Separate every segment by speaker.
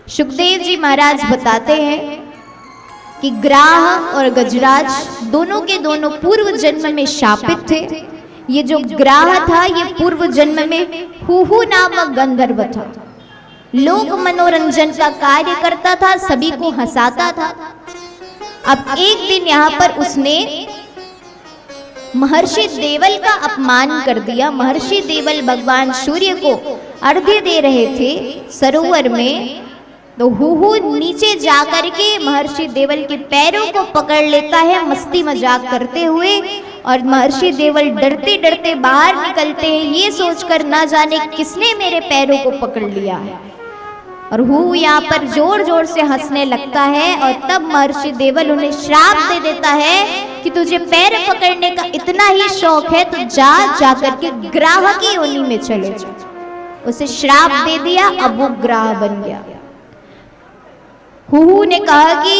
Speaker 1: सुखदेव जी महाराज बताते हैं कि ग्राह और गजराज दोनों के दोनों पूर्व जन्म में शापित थे। ये जो ग्राह था ये पूर्व जन्म में हुहु नामक गंधर्व था। लोक मनोरंजन का कार्य करता था, सभी को हंसाता था। अब एक दिन यहाँ पर उसने महर्षि देवल का अपमान कर दिया। महर्षि देवल भगवान सूर्य को अर्घ्य दे रहे थे सरोवर में, तो हुहु नीचे जाकर के महर्षि देवल के पैरों को पकड़ लेता है मस्ती मजाक करते हुए, और महर्षि देवल डरते डरते बाहर निकलते हैं, ये सोचकर ना जाने किसने मेरे पैरों को पकड़ लिया है। और हुहु यहाँ पर जोर जोर से हंसने लगता है, और तब महर्षि देवल उन्हें श्राप दे देता है कि तुझे पैर पकड़ने का इतना ही शौक है तो जाकर के ग्राह की योनि में चले जा। उसे श्राप दे दिया, अब वो ग्राह बन गया। हुहु ने कहा कि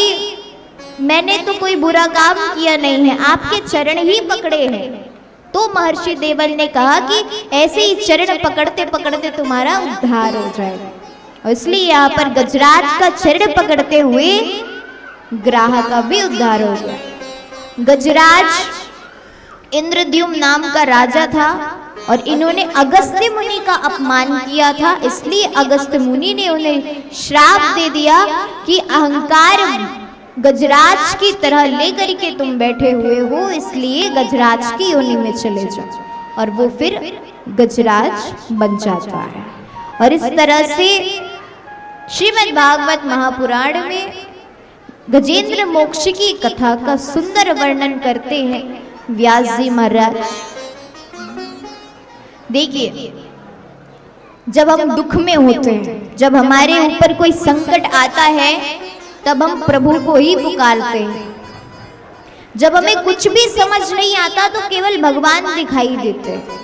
Speaker 1: मैंने तो कोई बुरा काम किया नहीं है, आपके चरण ही पकड़े हैं। तो महर्षि देवल ने कहा कि ऐसे ही चरण पकड़ते पकड़ते तुम्हारा उद्धार हो जाएगा, और इसलिए यहाँ पर गजराज का चरण पकड़ते हुए ग्राह का भी उद्धार हो गया। गजराज इंद्रद्युम्न नाम का राजा था, और इन्होंने अगस्त्य मुनि का अपमान किया था, इसलिए अगस्त्य मुनि ने उन्हें श्राप दे दिया कि अहंकार गजराज की तरह लेकर के तुम बैठे हुए हो, इसलिए गजराज की योनि में चले जाओ। और वो फिर गजराज बन जाता है। और इस तरह से श्रीमद् भागवत महापुराण में गजेंद्र मोक्ष की कथा का सुंदर वर्णन करते हैं व्यास जी महाराज। देखिए, जब हम दुख में होते हैं, जब हमारे ऊपर कोई संकट आता है, तब हम प्रभु को ही पुकारते हैं। जब हमें कुछ भी समझ नहीं आता तो केवल भगवान दिखाई देते हैं।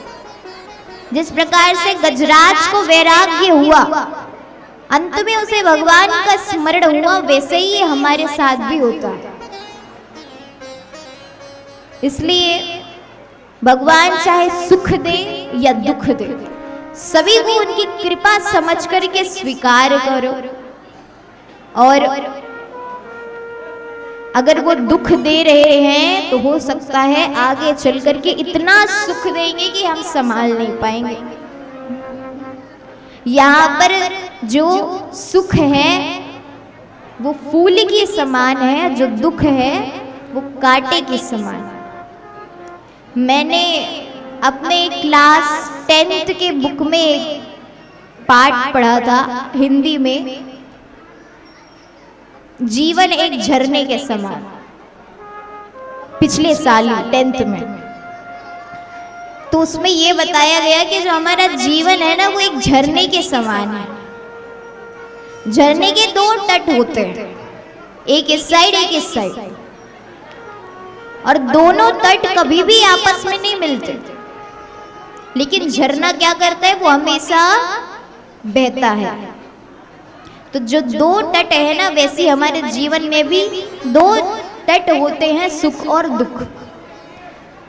Speaker 1: जिस प्रकार से गजराज को वैराग्य हुआ, अंत में उसे भगवान का स्मरण हुआ, वैसे ही हमारे साथ भी होता है। इसलिए भगवान चाहे सुख दे या दुख दे, सभी को उनकी कृपा समझ करके स्वीकार करो। और अगर वो दुख दे रहे हैं तो हो सकता है आगे चल करके इतना सुख देंगे कि हम संभाल नहीं पाएंगे। यहाँ पर जो सुख है वो फूल के समान है, जो दुख है वो कांटे के समान। मैंने अपने क्लास 10th के बुक में एक पाठ पढ़ा था हिंदी में, जीवन एक झरने के समान, पिछले साल 10th में। तो उसमें ये बताया गया कि जो हमारा जीवन है ना वो एक झरने के समान है। झरने के दो तट होते हैं, एक इस साइड एक इस साइड, और दोनों तट कभी भी आपस में नहीं मिलते। लेकिन झरना क्या करता है, वो हमेशा बहता है। तो जो दो तट है ना, वैसे हमारे जीवन में भी दो तट होते हैं, सुख और दुख।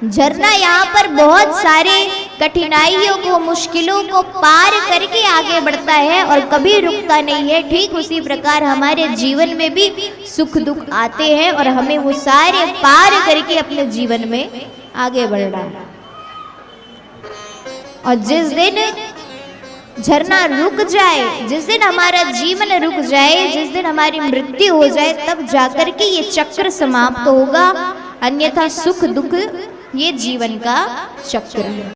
Speaker 1: झरना यहाँ पर बहुत सारे कठिनाइयों को, मुश्किलों को पार करके आगे बढ़ता है और कभी रुकता नहीं है। ठीक उसी प्रकार हमारे जीवन में भी सुख दुख आते हैं और हमें वो सारे पार करके अपने जीवन में आगे बढ़ना है। और जिस दिन झरना रुक जाए, जिस दिन हमारा जीवन रुक जाए, जिस दिन हमारी मृत्यु हो जाए, तब जाकर के ये चक्र समाप्त होगा। अन्यथा सुख दुख ये जीवन का चक्र है।